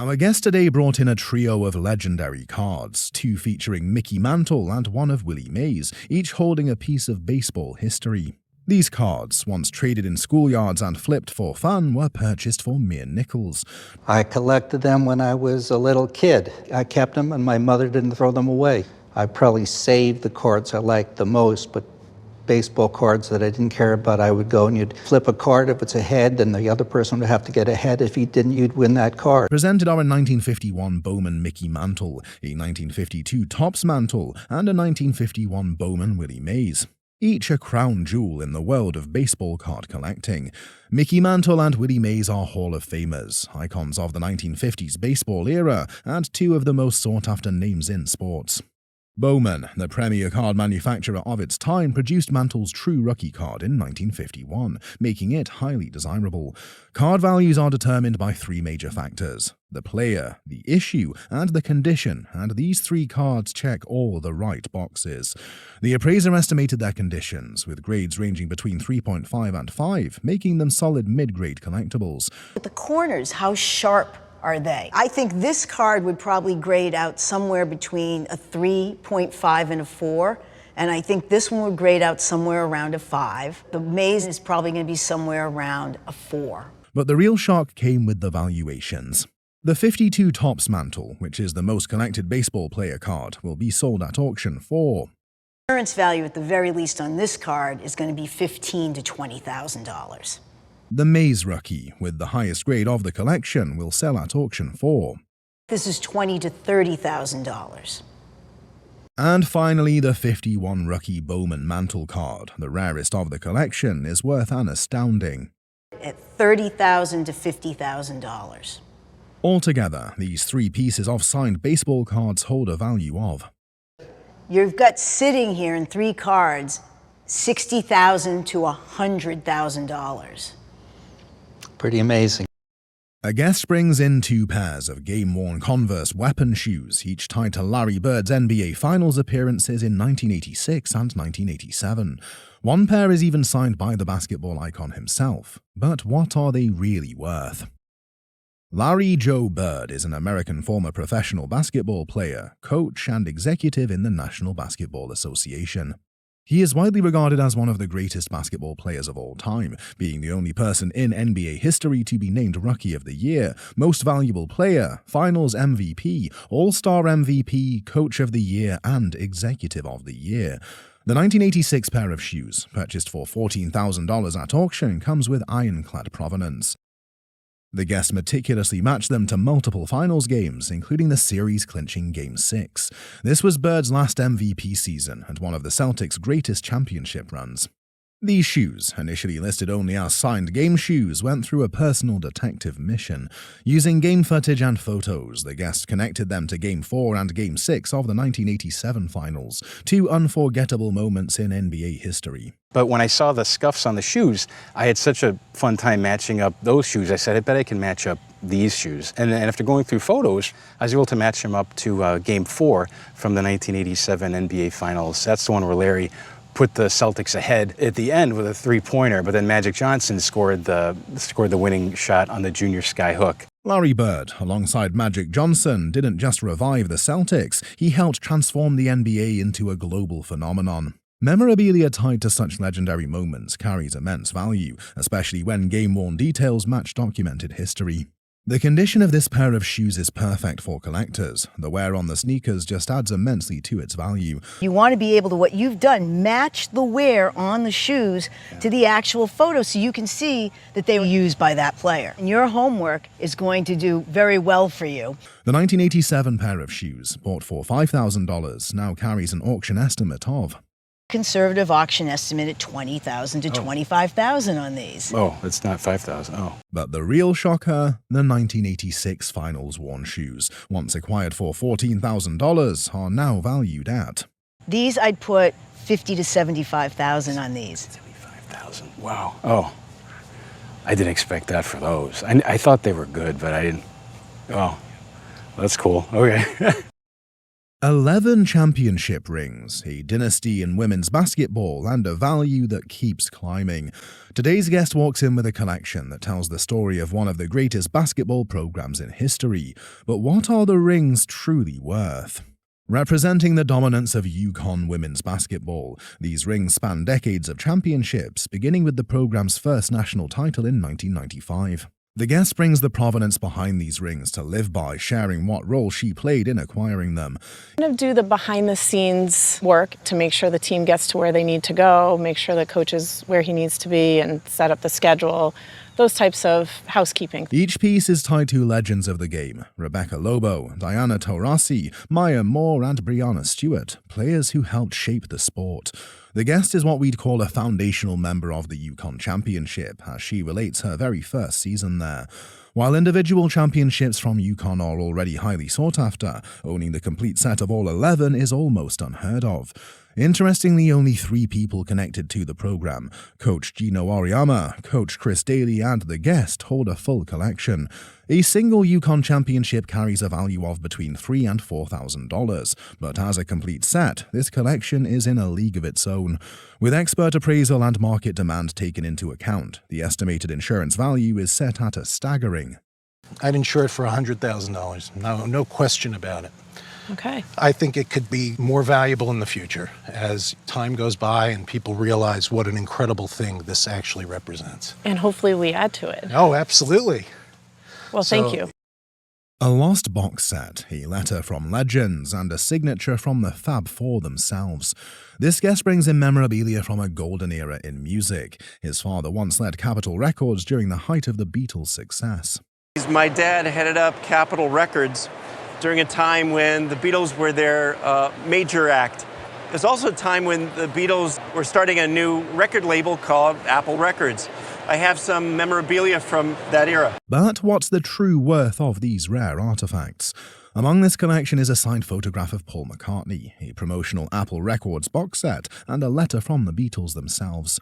Our guest today brought in a trio of legendary cards, two featuring Mickey Mantle and one of Willie Mays, each holding a piece of baseball history. These cards, once traded in schoolyards and flipped for fun, were purchased for mere nickels. I collected them when I was a little kid. I kept them and my mother didn't throw them away. I probably saved the cards I liked the most, but baseball cards that I didn't care about, I would go and you'd flip a card. If it's a head, then the other person would have to get a head. If he didn't, you'd win that card. Presented are a 1951 Bowman Mickey Mantle, a 1952 Topps Mantle, and a 1951 Bowman Willie Mays. Each a crown jewel in the world of baseball card collecting. Mickey Mantle and Willie Mays are Hall of Famers, icons of the 1950s baseball era, and two of the most sought-after names in sports. Bowman, the premier card manufacturer of its time, produced Mantle's True Rookie card in 1951, making it highly desirable. Card values are determined by three major factors: the player, the issue, and the condition, and these three cards check all the right boxes. The appraiser estimated their conditions, with grades ranging between 3.5 and 5, making them solid mid-grade collectibles. At the corners, how sharp are they? I think this card would probably grade out somewhere between a 3.5 and a 4, and I think this one would grade out somewhere around a 5. The Mays is probably going to be somewhere around a 4. But the real shock came with the valuations. The 52 Topps Mantle, which is the most collected baseball player card, will be sold at auction for... Clearance value at the very least on this card is going to be $15,000 to $20,000. The Mays Rookie, with the highest grade of the collection, will sell at auction for... This is $20,000 to $30,000. And finally, the 51 Rookie Bowman Mantle card, the rarest of the collection, is worth an astounding... At $30,000 to $50,000. Altogether, these three pieces of signed baseball cards hold a value of... You've got sitting here in three cards, $60,000 to $100,000. Pretty amazing. A guest brings in two pairs of game-worn Converse weapon shoes, each tied to Larry Bird's NBA Finals appearances in 1986 and 1987. One pair is even signed by the basketball icon himself. But what are they really worth? Larry Joe Bird is an American former professional basketball player, coach, and executive in the National Basketball Association. He is widely regarded as one of the greatest basketball players of all time, being the only person in NBA history to be named Rookie of the Year, Most Valuable Player, Finals MVP, All-Star MVP, Coach of the Year, and Executive of the Year. The 1986 pair of shoes, purchased for $14,000 at auction, comes with ironclad provenance. The guest meticulously matched them to multiple finals games, including the series-clinching Game 6. This was Bird's last MVP season and one of the Celtics' greatest championship runs. These shoes, initially listed only as signed game shoes, went through a personal detective mission. Using game footage and photos, the guest connected them to Game 4 and Game 6 of the 1987 finals, two unforgettable moments in NBA history. But when I saw the scuffs on the shoes, I had such a fun time matching up those shoes. I said, I bet I can match up these shoes. And then after going through photos, I was able to match them up to Game 4 from the 1987 NBA Finals. That's the one where Larry put the Celtics ahead at the end with a three-pointer, but then Magic Johnson scored the winning shot on the junior sky hook. Larry Bird, alongside Magic Johnson, didn't just revive the Celtics, he helped transform the NBA into a global phenomenon. Memorabilia tied to such legendary moments carries immense value, especially when game-worn details match documented history. The condition of this pair of shoes is perfect for collectors. The wear on the sneakers just adds immensely to its value. You want to be able to, what you've done, match the wear on the shoes to the actual photo so you can see that they were used by that player. And your homework is going to do very well for you. The 1987 pair of shoes, bought for $5,000, now carries an auction estimate of... Conservative auction estimate at $20,000 to $25,000 on these. Oh, it's not $5,000. Oh. But the real shocker, the 1986 finals worn shoes, once acquired for $14,000, are now valued at... These I'd put $50,000 to $75,000 on these. $75,000. Wow. Oh, I didn't expect that for those. I thought they were good, but I didn't. Oh, that's cool. Okay. 11 championship rings, a dynasty in women's basketball, and a value that keeps climbing. Today's guest walks in with a collection that tells the story of one of the greatest basketball programs in history. But what are the rings truly worth? Representing the dominance of UConn women's basketball, these rings span decades of championships, beginning with the program's first national title in 1995. The guest brings the provenance behind these rings to live by, sharing what role she played in acquiring them. Kind of do the behind-the-scenes work to make sure the team gets to where they need to go, make sure the coach is where he needs to be, and set up the schedule. Those types of housekeeping. Each piece is tied to legends of the game: Rebecca Lobo, Diana Taurasi, Maya Moore, and Breanna Stewart, players who helped shape the sport. The guest is what we'd call a foundational member of the UConn Championship, as she relates her very first season there. While individual championships from UConn are already highly sought after, owning the complete set of all 11 is almost unheard of. Interestingly, only 3 people connected to the program, Coach Gino Auriemma, Coach Chris Daly, and the guest, hold a full collection. A single UConn championship carries a value of between $3,000 and $4,000, but as a complete set, this collection is in a league of its own. With expert appraisal and market demand taken into account, the estimated insurance value is set at a staggering. I'd insure it for $100,000, no question about it. Okay. I think it could be more valuable in the future as time goes by and people realize what an incredible thing this actually represents. And hopefully we add to it. Oh, absolutely. Well, thank you. A lost box set, a letter from legends, and a signature from the Fab Four themselves. This guest brings in memorabilia from a golden era in music. His father once led Capitol Records during the height of the Beatles' success. My dad headed up Capitol Records during a time when the Beatles were their major act. There's also a time when the Beatles were starting a new record label called Apple Records. I have some memorabilia from that era. But what's the true worth of these rare artifacts? Among this collection is a signed photograph of Paul McCartney, a promotional Apple Records box set, and a letter from the Beatles themselves.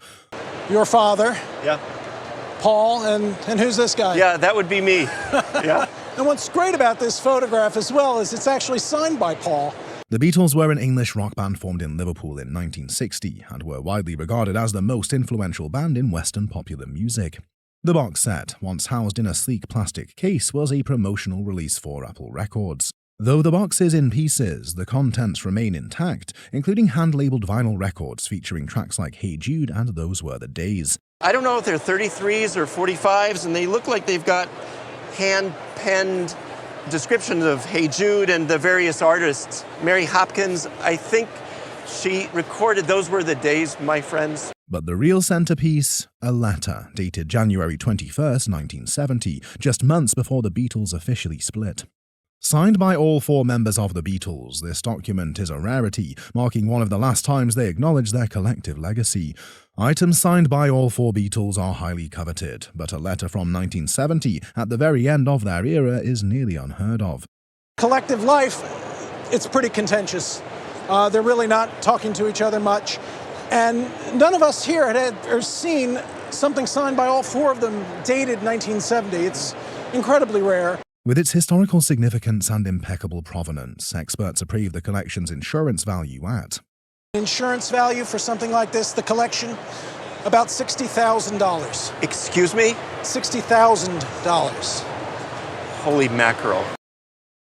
Your father, Yeah. Paul, and who's this guy? Yeah, that would be me. Yeah. And what's great about this photograph as well is it's actually signed by Paul. The Beatles were an English rock band formed in Liverpool in 1960 and were widely regarded as the most influential band in Western popular music. The box set, once housed in a sleek plastic case, was a promotional release for Apple Records. Though the box is in pieces, the contents remain intact, including hand-labeled vinyl records featuring tracks like Hey Jude and Those Were the Days. I don't know if they're 33s or 45s, and they look like they've got hand-penned descriptions of Hey Jude and the various artists. Mary Hopkins, I think she recorded Those Were the Days, my friends. But the real centerpiece, a letter dated January 21st, 1970, just months before the Beatles officially split. Signed by all 4 members of the Beatles, this document is a rarity, marking one of the last times they acknowledge their collective legacy. Items signed by all 4 Beatles are highly coveted, but a letter from 1970, at the very end of their era, is nearly unheard of. Collective life, it's pretty contentious. They're really not talking to each other much. And none of us here had seen something signed by all 4 of them dated 1970. It's incredibly rare. With its historical significance and impeccable provenance, experts appraise the collection's insurance value at Insurance value for something like this, the collection, about $60,000. Excuse me? $60,000. Holy mackerel.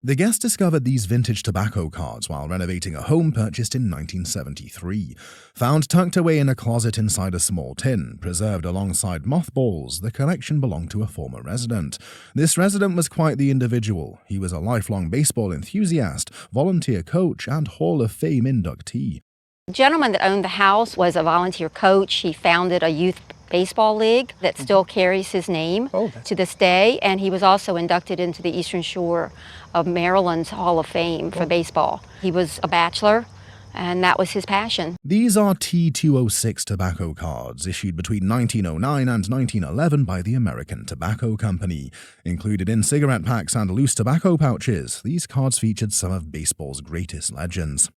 The guest discovered these vintage tobacco cards while renovating a home purchased in 1973. Found tucked away in a closet inside a small tin, preserved alongside mothballs, the collection belonged to a former resident. This resident was quite the individual. He was a lifelong baseball enthusiast, volunteer coach, and Hall of Fame inductee. The gentleman that owned the house was a volunteer coach. He founded a youth baseball league that still carries his name to this day, and he was also inducted into the Eastern Shore of Maryland's Hall of Fame for baseball. He was a bachelor, and that was his passion. These are T206 tobacco cards, issued between 1909 and 1911 by the American Tobacco Company. Included in cigarette packs and loose tobacco pouches, these cards featured some of baseball's greatest legends.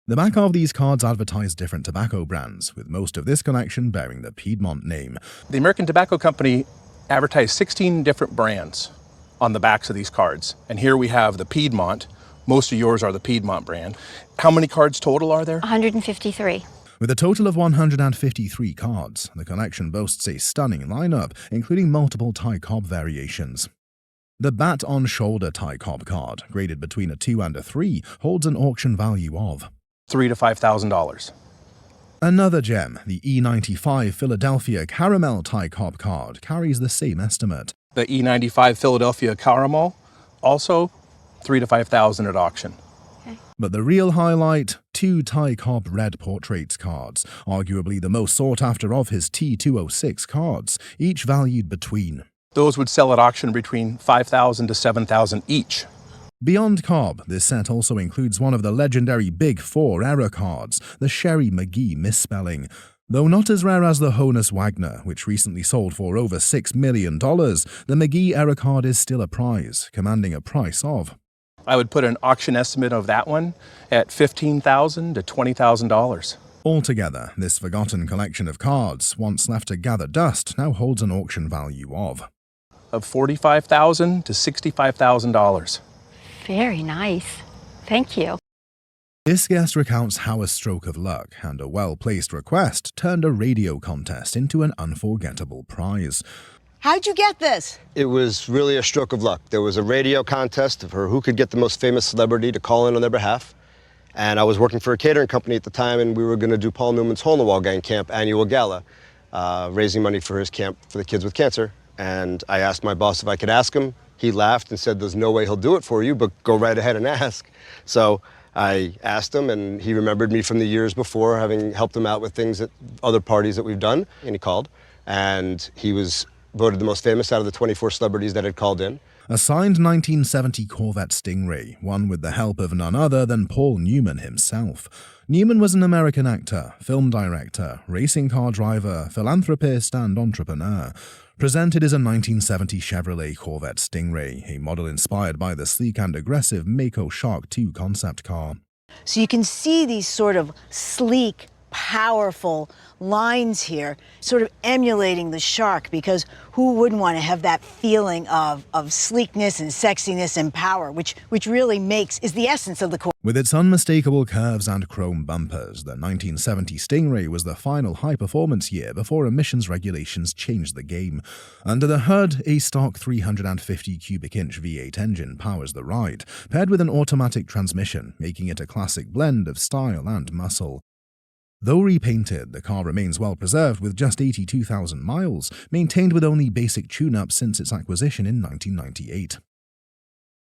The back of these cards advertised different tobacco brands, with most of this collection bearing the Piedmont name. The American Tobacco Company advertised 16 different brands on the backs of these cards. And here we have the Piedmont, Most of yours are the Piedmont brand. How many cards total are there? 153. With a total of 153 cards, the collection boasts a stunning lineup, including multiple tie cob variations. The Bat on Shoulder tie cob card, graded between a 2 and a 3, holds an auction value of $3,000 to $5,000. Another gem, the E95 Philadelphia Caramel tie cob card, carries the same estimate. The E95 Philadelphia Caramel, also $3,000 to $5,000 at auction. But the real highlight, 2 tie cob red portraits cards, arguably the most sought after of his T206 cards, each valued between. Those would sell at auction between $5,000 to $7,000 each. Beyond cob, this set also includes one of the legendary Big Four error cards, the Sherry McGee misspelling. Though not as rare as the Honus Wagner, which recently sold for over $6 million, the McGee error card is still a prize, commanding a price of. I would put an auction estimate of that one at $15,000 to $20,000. Altogether, this forgotten collection of cards, once left to gather dust, now holds an auction value of $45,000 to $65,000. Very nice. Thank you. This guest recounts how a stroke of luck and a well-placed request turned a radio contest into an unforgettable prize. How'd you get this? It was really a stroke of luck. There was a radio contest for who could get the most famous celebrity to call in on their behalf. And I was working for a catering company at the time, and we were going to do Paul Newman's Hole in the Wall Gang Camp annual gala, raising money for his camp for the kids with cancer. And I asked my boss if I could ask him. He laughed and said, "There's no way he'll do it for you, but go right ahead and ask." So I asked him, and he remembered me from the years before, having helped him out with things at other parties that we've done. And he called, and he was voted the most famous out of the 24 celebrities that had called in. A signed 1970 Corvette Stingray, won with the help of none other than Paul Newman himself. Newman was an American actor, film director, racing car driver, philanthropist, and entrepreneur. Presented as a 1970 Chevrolet Corvette Stingray, a model inspired by the sleek and aggressive Mako Shark II concept car. So you can see these sort of sleek, powerful lines here, sort of emulating the Shark, because who wouldn't want to have that feeling of sleekness and sexiness and power, which really is the essence of the Corvette. With its unmistakable curves and chrome bumpers, the 1970 Stingray was the final high-performance year before emissions regulations changed the game. Under the hood, a stock 350 cubic inch V8 engine powers the ride, paired with an automatic transmission, making it a classic blend of style and muscle. Though repainted, the car remains well preserved with just 82,000 miles, maintained with only basic tune-ups since its acquisition in 1998.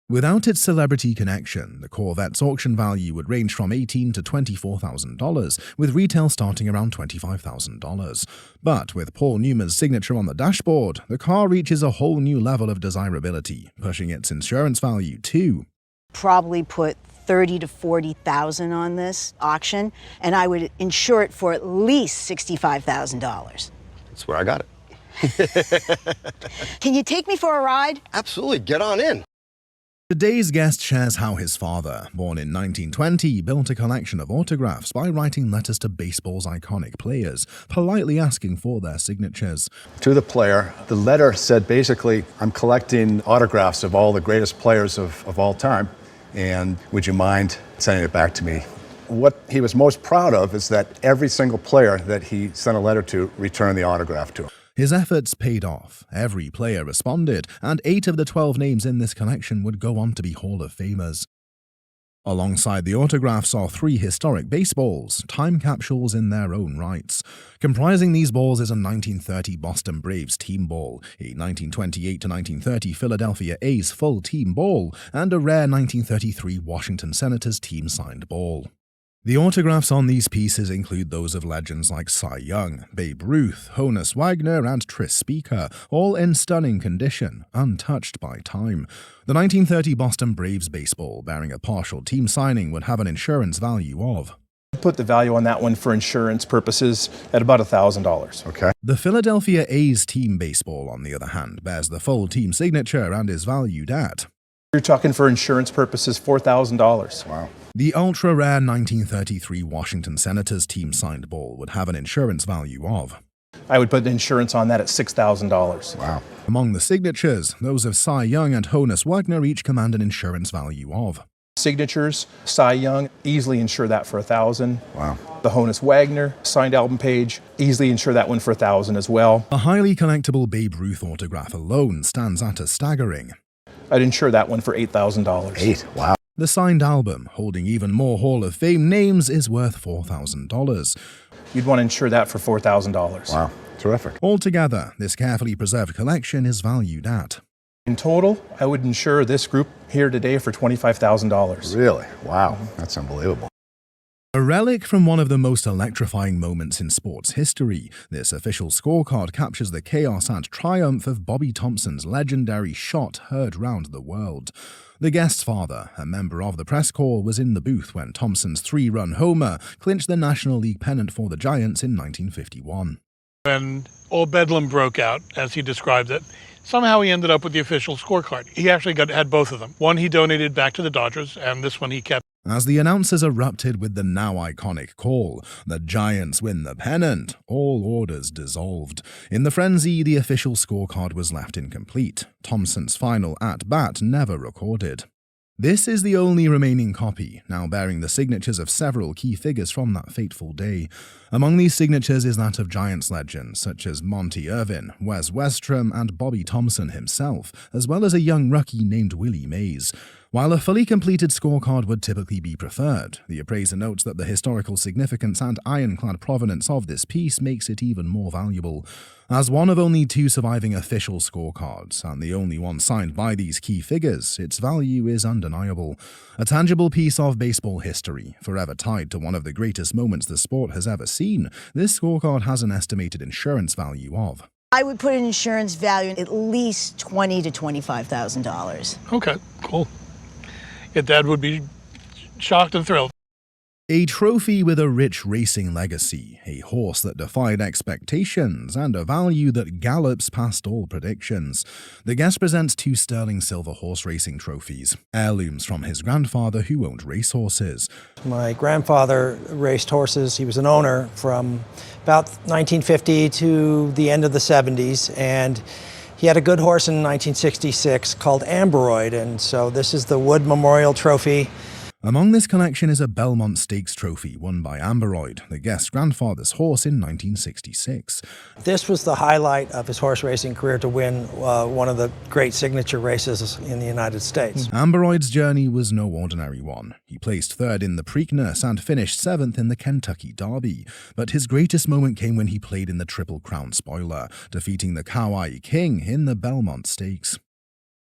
Without its celebrity connection, the Corvette's auction value would range from $18,000 to $24,000, with retail starting around $25,000. But with Paul Newman's signature on the dashboard, the car reaches a whole new level of desirability, pushing its insurance value to Probably put $30,000 to $40,000 on this auction, and I would insure it for at least $65,000. That's where I got it. Can you take me for a ride? Absolutely, get on in. Today's guest shares how his father, born in 1920, built a collection of autographs by writing letters to baseball's iconic players, politely asking for their signatures. To the player, the letter said basically, I'm collecting autographs of all the greatest players of all time, and would you mind sending it back to me? What he was most proud of is that every single player that he sent a letter to returned the autograph to him. His efforts paid off. Every player responded, and 8 of the 12 names in this collection would go on to be Hall of Famers. Alongside the autographs are 3 historic baseballs, time capsules in their own rights. Comprising these balls is a 1930 Boston Braves team ball, a 1928 to 1930 Philadelphia A's full team ball, and a rare 1933 Washington Senators team signed ball. The autographs on these pieces include those of legends like Cy Young, Babe Ruth, Honus Wagner, and Tris Speaker, all in stunning condition, untouched by time. The 1930 Boston Braves baseball, bearing a partial team signing, would have an insurance value of. Put the value on that one for insurance purposes at about $1,000. Okay. The Philadelphia A's team baseball, on the other hand, bears the full team signature and is valued at. You're talking for insurance purposes $4,000. Wow. The ultra-rare 1933 Washington Senators team-signed ball would have an insurance value of. I would put insurance on that at $6,000. Wow. Among the signatures, those of Cy Young and Honus Wagner each command an insurance value of. signatures. Cy Young, easily insure that for $1,000. Wow. The Honus Wagner signed album page, easily insure that one for $1,000 as well. A highly collectible Babe Ruth autograph alone stands at a staggering. I'd insure that one for $8,000. Wow. The signed album, holding even more Hall of Fame names, is worth $4,000. You'd want to insure that for $4,000. Wow. Terrific. Altogether, this carefully preserved collection is valued at. In total, I would insure this group here today for $25,000. Really? Wow. That's unbelievable. A relic from one of the most electrifying moments in sports history, this official scorecard captures the chaos and triumph of Bobby Thompson's legendary shot heard round the world. The guest's father, a member of the press corps, was in the booth when Thompson's 3-run homer clinched the National League pennant for the Giants in 1951. When all bedlam broke out, as he described it, somehow he ended up with the official scorecard. He actually had both of them. One he donated back to the Dodgers, and this one he kept. As the announcers erupted with the now iconic call, "The Giants win the pennant," all orders dissolved. In the frenzy, the official scorecard was left incomplete. Thompson's final at-bat never recorded. This is the only remaining copy, now bearing the signatures of several key figures from that fateful day. Among these signatures is that of Giants legends such as Monty Irvin, Wes Westrom, and Bobby Thompson himself, as well as a young rookie named Willie Mays. While a fully completed scorecard would typically be preferred, the appraiser notes that the historical significance and ironclad provenance of this piece makes it even more valuable. As one of only 2 surviving official scorecards, and the only one signed by these key figures, its value is undeniable. A tangible piece of baseball history, forever tied to one of the greatest moments the sport has ever seen, this scorecard has an estimated insurance value of. I would put an insurance value at least $20,000 to $25,000. Okay, cool. Your dad would be shocked and thrilled. A trophy with a rich racing legacy, a horse that defied expectations, and a value that gallops past all predictions. The guest presents 2 sterling silver horse racing trophies, heirlooms from his grandfather who owned racehorses. My grandfather raced horses. He was an owner from about 1950 to the end of the 70s, and he had a good horse in 1966 called Amberoid, and so this is the Wood Memorial Trophy. Among this collection is a Belmont Stakes trophy won by Amberoid, the guest's grandfather's horse, in 1966. This was the highlight of his horse racing career, to win one of the great signature races in the United States. Amberoid's journey was no ordinary one. He placed 3rd in the Preakness and finished 7th in the Kentucky Derby. But his greatest moment came when he played in the Triple Crown Spoiler, defeating the Kauai King in the Belmont Stakes.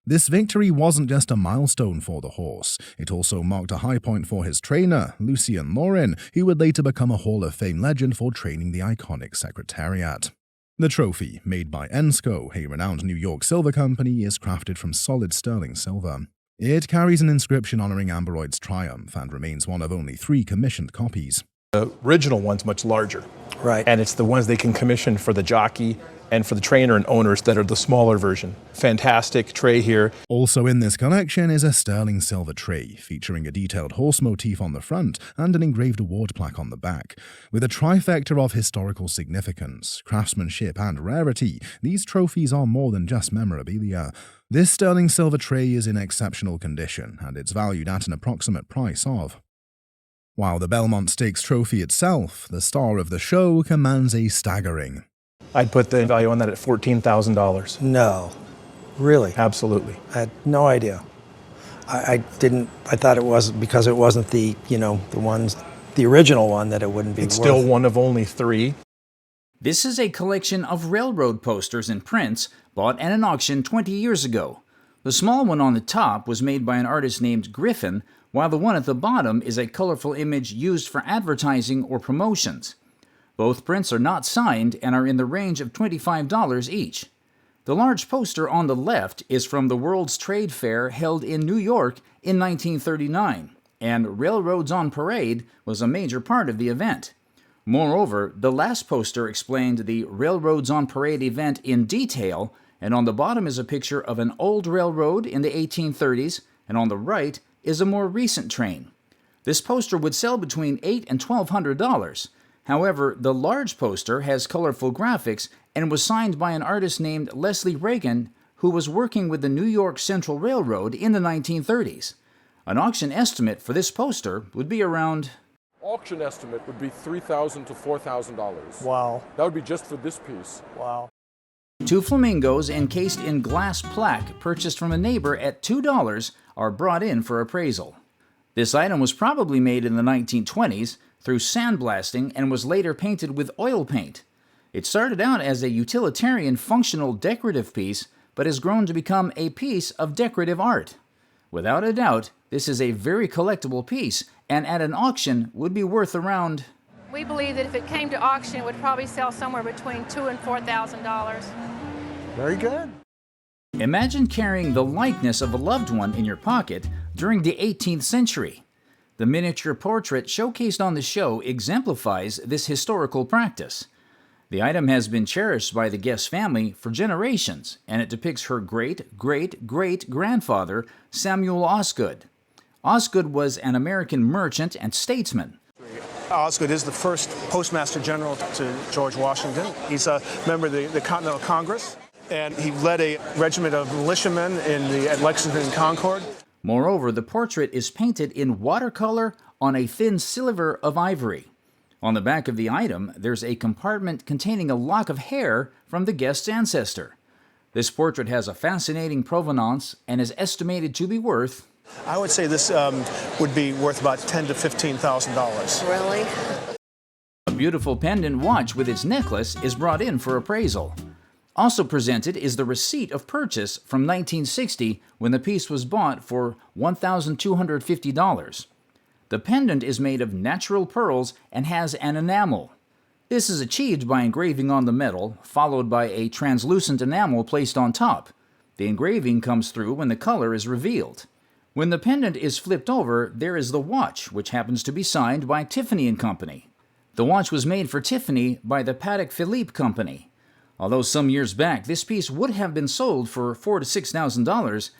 This victory wasn't just a milestone for the horse, it also marked a high point for his trainer, Lucien Laurin, who would later become a Hall of Fame legend for training the iconic Secretariat. The trophy, made by Ensco, a renowned New York silver company, is crafted from solid sterling silver. It carries an inscription honoring Amberoid's triumph and remains one of only 3 commissioned copies. The original one's much larger. Right. And it's the ones they can commission for the jockey and for the trainer and owners that are the smaller version. Fantastic tray here. Also in this collection is a sterling silver tray, featuring a detailed horse motif on the front and an engraved award plaque on the back. With a trifecta of historical significance, craftsmanship, and rarity, these trophies are more than just memorabilia. This sterling silver tray is in exceptional condition, and it's valued at an approximate price of. While the Belmont Stakes trophy itself, the star of the show, commands a staggering. I'd put the value on that at $14,000. No, really? Absolutely. I had no idea. I thought it was because it wasn't the original one, that it wouldn't be worth. It's still one of only 3. This is a collection of railroad posters and prints bought at an auction 20 years ago. The small one on the top was made by an artist named Griffin, while the one at the bottom is a colorful image used for advertising or promotions. Both prints are not signed and are in the range of $25 each. The large poster on the left is from the World's Trade Fair held in New York in 1939, and Railroads on Parade was a major part of the event. Moreover, the last poster explained the Railroads on Parade event in detail, and on the bottom is a picture of an old railroad in the 1830s, and on the right is a more recent train. This poster would sell between $800 and $1,200. However, the large poster has colorful graphics and was signed by an artist named Leslie Reagan, who was working with the New York Central Railroad in the 1930s. An auction estimate for this poster would be around... Auction estimate would be $3,000 to $4,000. Wow. That would be just for this piece. Wow. 2 flamingos encased in glass plaque purchased from a neighbor at $2 are brought in for appraisal. This item was probably made in the 1920s through sandblasting and was later painted with oil paint. It started out as a utilitarian functional decorative piece, but has grown to become a piece of decorative art. Without a doubt, this is a very collectible piece, and at an auction would be worth around... We believe that if it came to auction, it would probably sell somewhere between $2,000 and $4,000. Very good. Imagine carrying the likeness of a loved one in your pocket during the 18th century. The miniature portrait showcased on the show exemplifies this historical practice. The item has been cherished by the Guest family for generations, and it depicts her great-great-great-grandfather, Samuel Osgood. Osgood was an American merchant and statesman. Osgood is the first Postmaster General to George Washington. He's a member of the Continental Congress, and he led a regiment of militiamen at Lexington and Concord. Moreover, the portrait is painted in watercolor on a thin sliver of ivory. On the back of the item, there's a compartment containing a lock of hair from the guest's ancestor. This portrait has a fascinating provenance and is estimated to be worth... I would say this would be worth about $10,000 to $15,000. Really? A beautiful pendant watch with its necklace is brought in for appraisal. Also presented is the receipt of purchase from 1960 when the piece was bought for $1,250. The pendant is made of natural pearls and has an enamel. This is achieved by engraving on the metal, followed by a translucent enamel placed on top. The engraving comes through when the color is revealed. When the pendant is flipped over, there is the watch, which happens to be signed by Tiffany & Company. The watch was made for Tiffany by the Patek Philippe Company. Although some years back this piece would have been sold for $4,000 to $6,000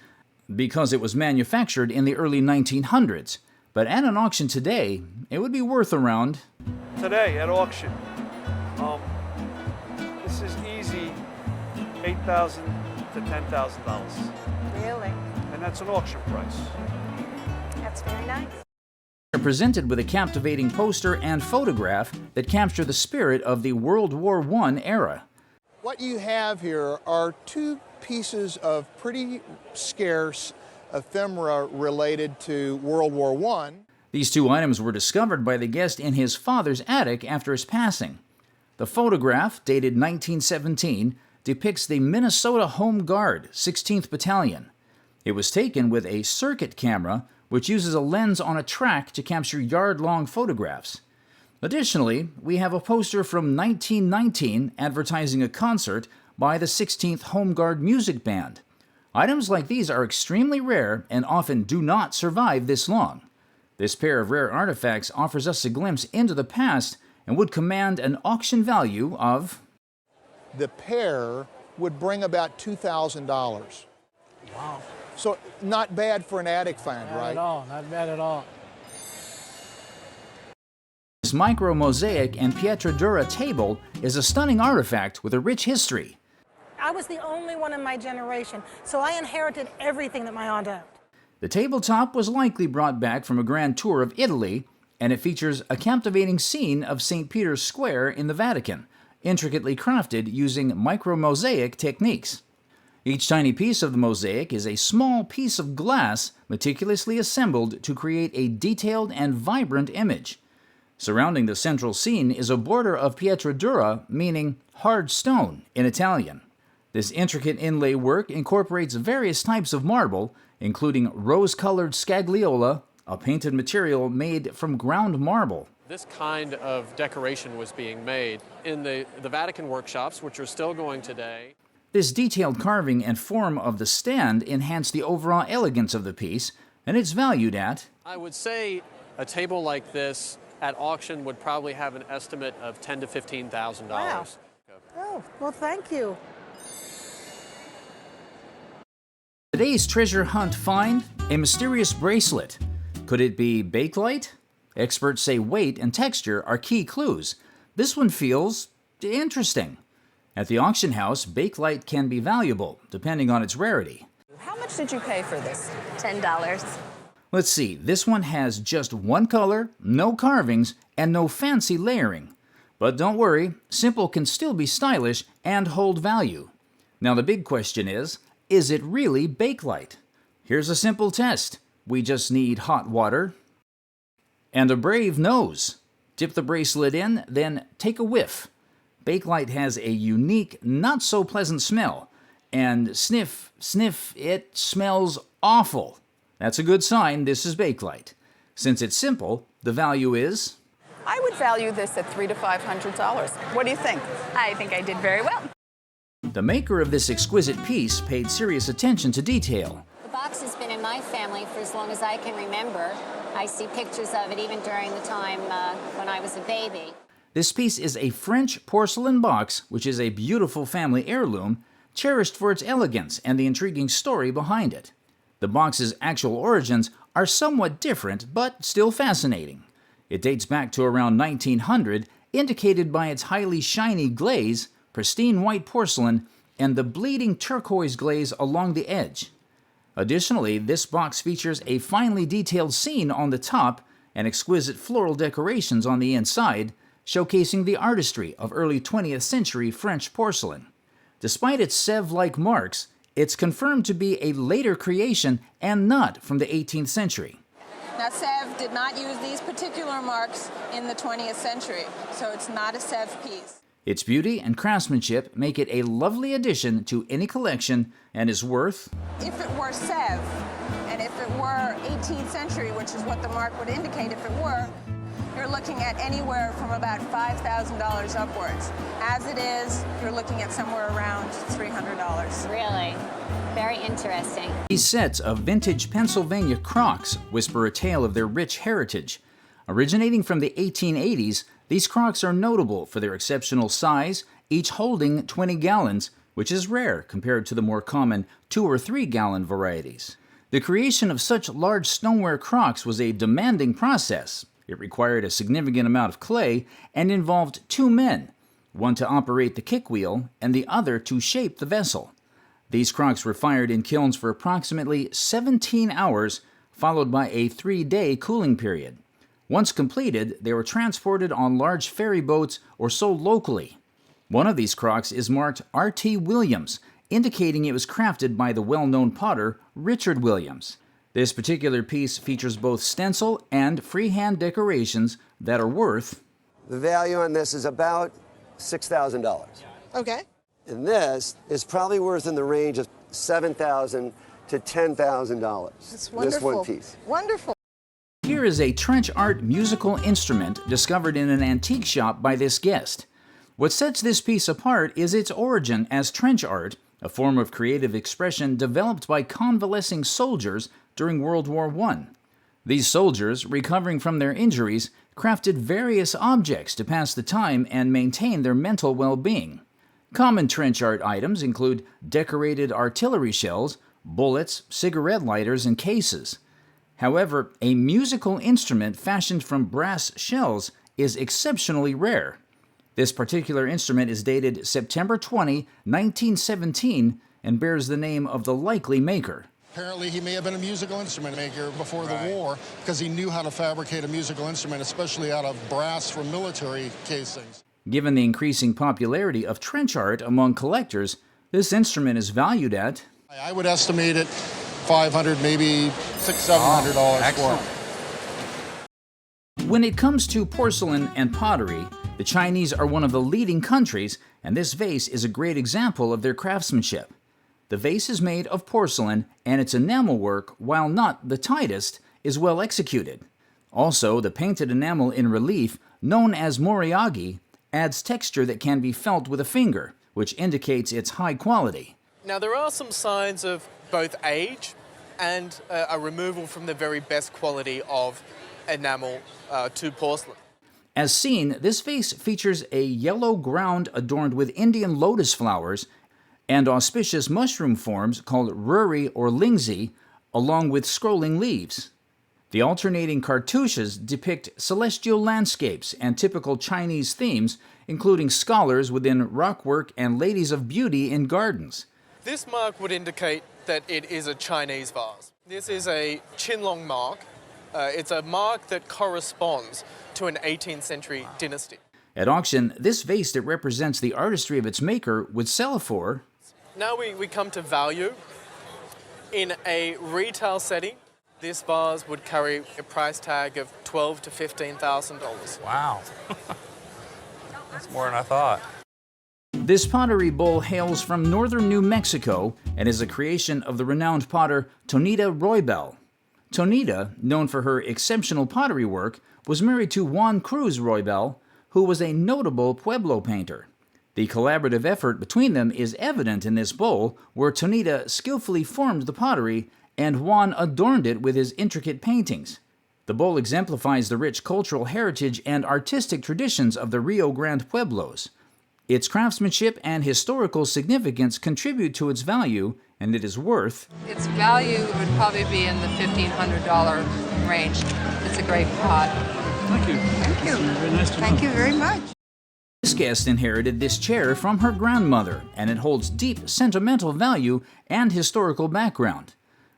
because it was manufactured in the early 1900s. But at an auction today, it would be worth around... Today, at auction, this is easy $8,000 to $10,000. Really? And that's an auction price. That's very nice. They're presented with a captivating poster and photograph that capture the spirit of the World War I era. What you have here are 2 pieces of pretty scarce ephemera related to World War I. These 2 items were discovered by the guest in his father's attic after his passing. The photograph, dated 1917, depicts the Minnesota Home Guard, 16th Battalion. It was taken with a circuit camera, which uses a lens on a track to capture yard-long photographs. Additionally, we have a poster from 1919 advertising a concert by the 16th Home Guard Music Band. Items like these are extremely rare and often do not survive this long. This pair of rare artifacts offers us a glimpse into the past and would command an auction value of... The pair would bring about $2,000. Wow. So not bad for an attic find, right? Not at all, not bad at all. This micro mosaic and pietra dura table is a stunning artifact with a rich history. I was the only one in my generation, so I inherited everything that my aunt owned. The tabletop was likely brought back from a grand tour of Italy, and it features a captivating scene of St. Peter's Square in the Vatican, intricately crafted using micro-mosaic techniques. Each tiny piece of the mosaic is a small piece of glass meticulously assembled to create a detailed and vibrant image. Surrounding the central scene is a border of pietra dura, meaning hard stone in Italian. This intricate inlay work incorporates various types of marble, including rose-colored scagliola, a painted material made from ground marble. This kind of decoration was being made in the Vatican workshops, which are still going today. This detailed carving and form of the stand enhance the overall elegance of the piece, and it's valued at... I would say a table like this at auction would probably have an estimate of $10,000 to $15,000. Wow. Oh, well, thank you. Today's treasure hunt find, a mysterious bracelet. Could it be Bakelite? Experts say weight and texture are key clues. This one feels interesting. At the auction house, Bakelite can be valuable, depending on its rarity. How much did you pay for this? $10. Let's see, this one has just one color, no carvings, and no fancy layering. But don't worry, simple can still be stylish and hold value. Now the big question is it really Bakelite? Here's a simple test. We just need hot water and a brave nose. Dip the bracelet in, then take a whiff. Bakelite has a unique, not so pleasant smell. And sniff, it smells awful. That's a good sign this is Bakelite. Since it's simple, the value is? I would value this at $300 to $500. What do you think? I think I did very well. The maker of this exquisite piece paid serious attention to detail. The box has been in my family for as long as I can remember. I see pictures of it even during the time when I was a baby. This piece is a French porcelain box, which is a beautiful family heirloom, cherished for its elegance and the intriguing story behind it. The box's actual origins are somewhat different, but still fascinating. It dates back to around 1900, indicated by its highly shiny glaze, pristine white porcelain, and the bleeding turquoise glaze along the edge. Additionally, this box features a finely detailed scene on the top and exquisite floral decorations on the inside, showcasing the artistry of early 20th century French porcelain. Despite its Sèvres-like marks, it's confirmed to be a later creation and not from the 18th century. Now, Sèvres did not use these particular marks in the 20th century, so it's not a Sèvres piece. Its beauty and craftsmanship make it a lovely addition to any collection and is worth... If it were Sèvres, and if it were 18th century, which is what the mark would indicate if it were, you're looking at anywhere from about $5,000 upwards. As it is, you're looking at somewhere around $300. Really? Very interesting. These sets of vintage Pennsylvania crocks whisper a tale of their rich heritage. Originating from the 1880s, these crocks are notable for their exceptional size, each holding 20 gallons, which is rare compared to the more common 2 or 3 gallon varieties. The creation of such large stoneware crocks was a demanding process. It required a significant amount of clay and involved 2 men, one to operate the kick wheel and the other to shape the vessel. These crocks were fired in kilns for approximately 17 hours, followed by a 3-day cooling period. Once completed, they were transported on large ferry boats or sold locally. One of these crocks is marked R.T. Williams, indicating it was crafted by the well-known potter Richard Williams. This particular piece features both stencil and freehand decorations that are worth... The value on this is about $6,000. Okay. And this is probably worth in the range of $7,000 to $10,000. That's wonderful. This one piece. Wonderful. Here is a trench art musical instrument discovered in an antique shop by this guest. What sets this piece apart is its origin as trench art, a form of creative expression developed by convalescing soldiers during World War I. These soldiers, recovering from their injuries, crafted various objects to pass the time and maintain their mental well-being. Common trench art items include decorated artillery shells, bullets, cigarette lighters, and cases. However, a musical instrument fashioned from brass shells is exceptionally rare. This particular instrument is dated September 20, 1917, and bears the name of the likely maker. Apparently he may have been a musical instrument maker before the war because he knew how to fabricate a musical instrument, especially out of brass from military casings. Given the increasing popularity of trench art among collectors, this instrument is valued at... I would estimate it $500, maybe $600-700 for it. When it comes to porcelain and pottery, the Chinese are one of the leading countries, and this vase is a great example of their craftsmanship. The vase is made of porcelain, and its enamel work, while not the tightest, is well executed. Also, the painted enamel in relief, known as moriagi, adds texture that can be felt with a finger, which indicates its high quality. Now, there are some signs of both age and a removal from the very best quality of enamel to porcelain. As seen, this vase features a yellow ground adorned with Indian lotus flowers and auspicious mushroom forms called ruri or lingzi, along with scrolling leaves. The alternating cartouches depict celestial landscapes and typical Chinese themes, including scholars within rockwork and ladies of beauty in gardens. This mark would indicate that it is a Chinese vase. This is a Qinlong mark. It's a mark that corresponds to an 18th century dynasty. At auction, this vase that represents the artistry of its maker would sell for... Now we come to value. In a retail setting, this vase would carry a price tag of $12,000 to $15,000. Wow. That's more than I thought. This pottery bowl hails from northern New Mexico and is a creation of the renowned potter Tonita Roybal. Tonita, known for her exceptional pottery work, was married to Juan Cruz Roybal, who was a notable Pueblo painter. The collaborative effort between them is evident in this bowl, where Tonita skillfully formed the pottery and Juan adorned it with his intricate paintings. The bowl exemplifies the rich cultural heritage and artistic traditions of the Rio Grande Pueblos. Its craftsmanship and historical significance contribute to its value, and it is worth... Its value would probably be in the $1,500 range. It's a great pot. Thank you. Thank you. Very nice to know. Thank you very much. This guest inherited this chair from her grandmother, and it holds deep sentimental value and historical background.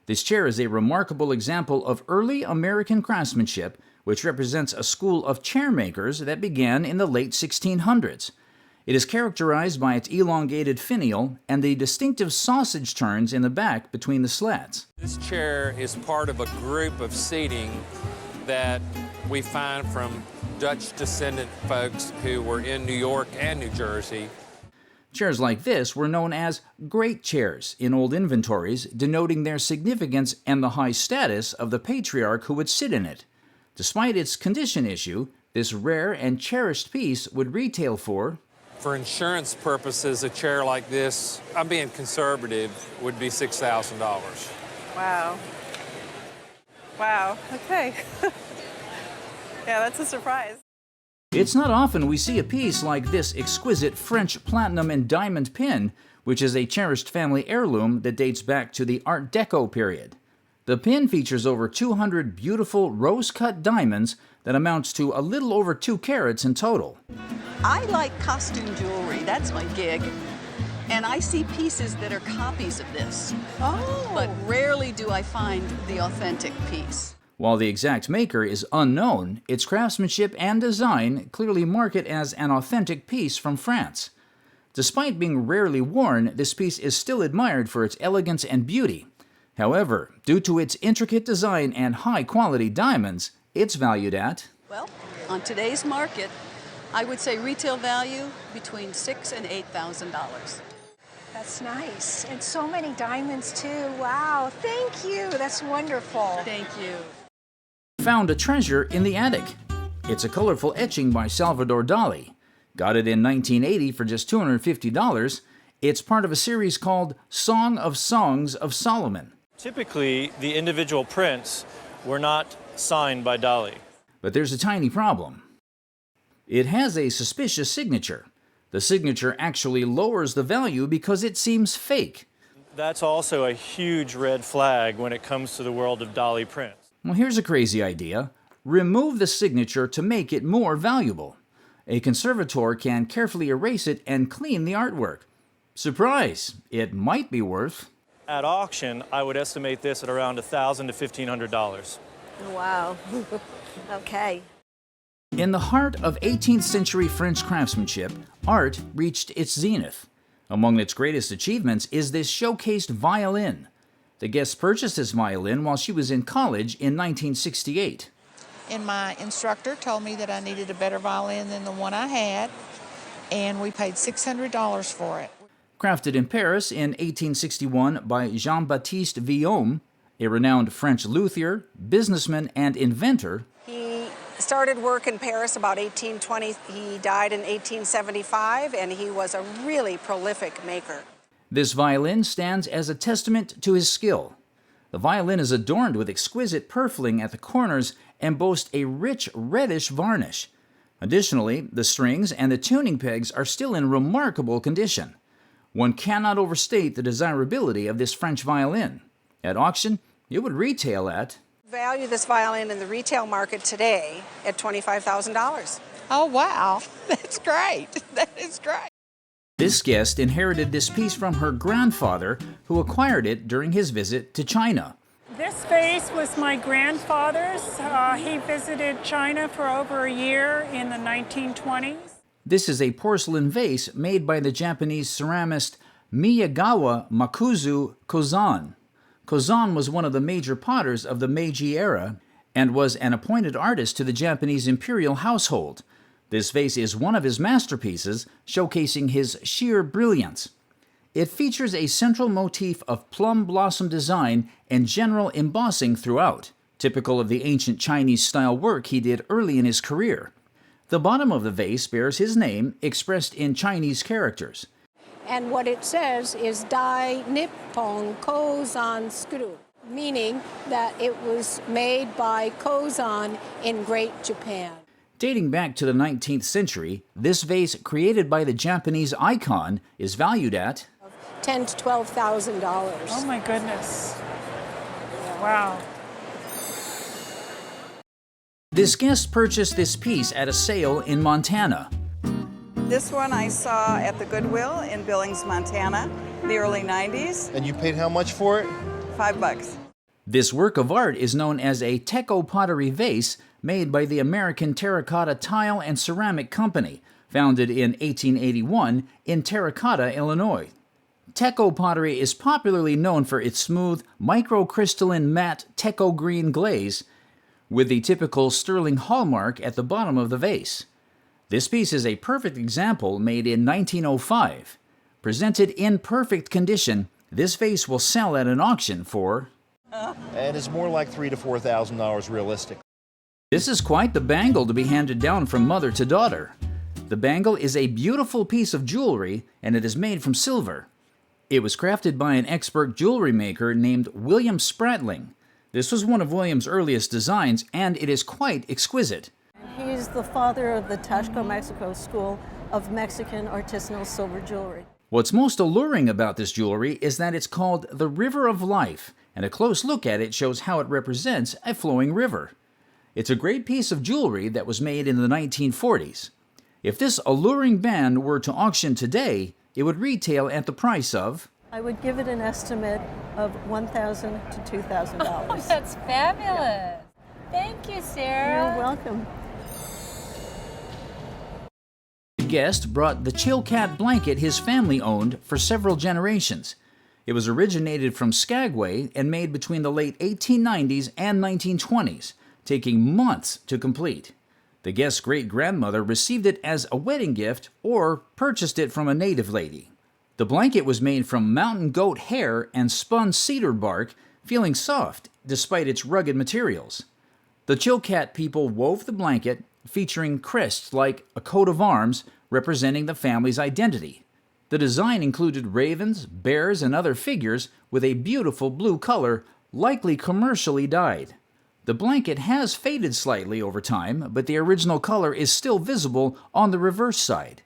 This chair is a remarkable example of early American craftsmanship, which represents a school of chair makers that began in the late 1600s. It is characterized by its elongated finial and the distinctive sausage turns in the back between the slats. This chair is part of a group of seating that we find from Dutch descendant folks who were in New York and New Jersey. Chairs like this were known as great chairs in old inventories, denoting their significance and the high status of the patriarch who would sit in it. Despite its condition issue, this rare and cherished piece would retail for... For insurance purposes, a chair like this, I'm being conservative, would be $6,000. Wow. Wow. Okay. Yeah, that's a surprise. It's not often we see a piece like this exquisite French platinum and diamond pin, which is a cherished family heirloom that dates back to the Art Deco period. The pin features over 200 beautiful rose-cut diamonds that amounts to a little over 2 carats in total. I like costume jewelry, that's my gig. And I see pieces that are copies of this. Oh. But rarely do I find the authentic piece. While the exact maker is unknown, its craftsmanship and design clearly mark it as an authentic piece from France. Despite being rarely worn, this piece is still admired for its elegance and beauty. However, due to its intricate design and high-quality diamonds, it's valued at... Well, on today's market, I would say retail value between $6,000 and $8,000. That's nice. And so many diamonds, too. Wow. Thank you. That's wonderful. Thank you. Found a treasure in the attic. It's a colorful etching by Salvador Dalí. Got it in 1980 for just $250. It's part of a series called Song of Songs of Solomon. Typically, the individual prints were not signed by Dalí. But there's a tiny problem. It has a suspicious signature. The signature actually lowers the value because it seems fake. That's also a huge red flag when it comes to the world of Dalí prints. Well, here's a crazy idea. Remove the signature to make it more valuable. A conservator can carefully erase it and clean the artwork. Surprise! It might be worth... At auction, I would estimate this at around $1,000 to $1,500. Wow. Okay. In the heart of 18th century French craftsmanship, art reached its zenith. Among its greatest achievements is this showcased violin. The guest purchased this violin while she was in college in 1968. And my instructor told me that I needed a better violin than the one I had, and we paid $600 for it. Crafted in Paris in 1861 by Jean-Baptiste Vuillaume, a renowned French luthier, businessman, and inventor. He started work in Paris about 1820. He died in 1875, and he was a really prolific maker. This violin stands as a testament to his skill. The violin is adorned with exquisite purfling at the corners and boasts a rich reddish varnish. Additionally, the strings and the tuning pegs are still in remarkable condition. One cannot overstate the desirability of this French violin. At auction, it would retail at... Value this violin in the retail market today at $25,000. Oh, wow. That's great. That is great. This guest inherited this piece from her grandfather, who acquired it during his visit to China. This vase was my grandfather's. He visited China for over a year in the 1920s. This is a porcelain vase made by the Japanese ceramist Miyagawa Makuzu Kozan. Kozan was one of the major potters of the Meiji era and was an appointed artist to the Japanese imperial household. This vase is one of his masterpieces, showcasing his sheer brilliance. It features a central motif of plum blossom design and general embossing throughout, typical of the ancient Chinese-style work he did early in his career. The bottom of the vase bears his name, expressed in Chinese characters. And what it says is Dai Nippon Kozan Skuru, meaning that it was made by Kozan in Great Japan. Dating back to the 19th century, this vase, created by the Japanese icon, is valued at $10,000 to $12,000. Oh my goodness. Wow. This guest purchased this piece at a sale in Montana. This one I saw at the Goodwill in Billings, Montana, the early 90s. And you paid how much for it? $5. This work of art is known as a Teco pottery vase made by the American Terracotta Tile and Ceramic Company, founded in 1881 in Terracotta, Illinois. Teco pottery is popularly known for its smooth, microcrystalline matte Teco green glaze, with the typical sterling hallmark at the bottom of the vase. This piece is a perfect example made in 1905. Presented in perfect condition, this vase will sell at an auction for... And it's more like $3,000 to $4,000 realistic. This is quite the bangle to be handed down from mother to daughter. The bangle is a beautiful piece of jewelry, and it is made from silver. It was crafted by an expert jewelry maker named William Spratling. This was one of William's earliest designs, and it is quite exquisite. He's the father of the Taxco, Mexico School of Mexican Artisanal Silver Jewelry. What's most alluring about this jewelry is that it's called the River of Life, and a close look at it shows how it represents a flowing river. It's a great piece of jewelry that was made in the 1940s. If this alluring band were to auction today, it would retail at the price of... I would give it an estimate of $1,000 to $2,000. Oh, that's fabulous. Thank you, Sarah. You're welcome. The guest brought the Chilkat blanket his family owned for several generations. It was originated from Skagway and made between the late 1890s and 1920s, taking months to complete. The guest's great-grandmother received it as a wedding gift or purchased it from a native lady. The blanket was made from mountain goat hair and spun cedar bark, feeling soft despite its rugged materials. The Chilkat people wove the blanket, featuring crests like a coat of arms representing the family's identity. The design included ravens, bears, and other figures with a beautiful blue color, likely commercially dyed. The blanket has faded slightly over time, but the original color is still visible on the reverse side.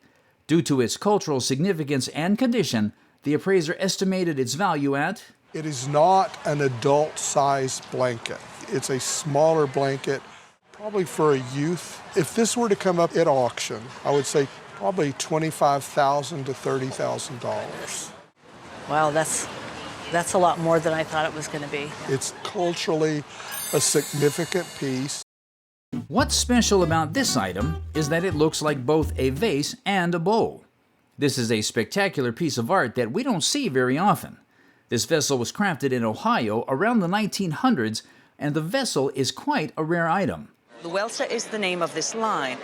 Due to its cultural significance and condition, the appraiser estimated its value at... It is not an adult-sized blanket. It's a smaller blanket, probably for a youth. If this were to come up at auction, I would say probably $25,000 to $30,000. Wow, that's a lot more than I thought it was going to be. It's culturally a significant piece. What's special about this item is that it looks like both a vase and a bowl. This is a spectacular piece of art that we don't see very often. This vessel was crafted in Ohio around the 1900s, and the vessel is quite a rare item. Luelsa is the name of this line.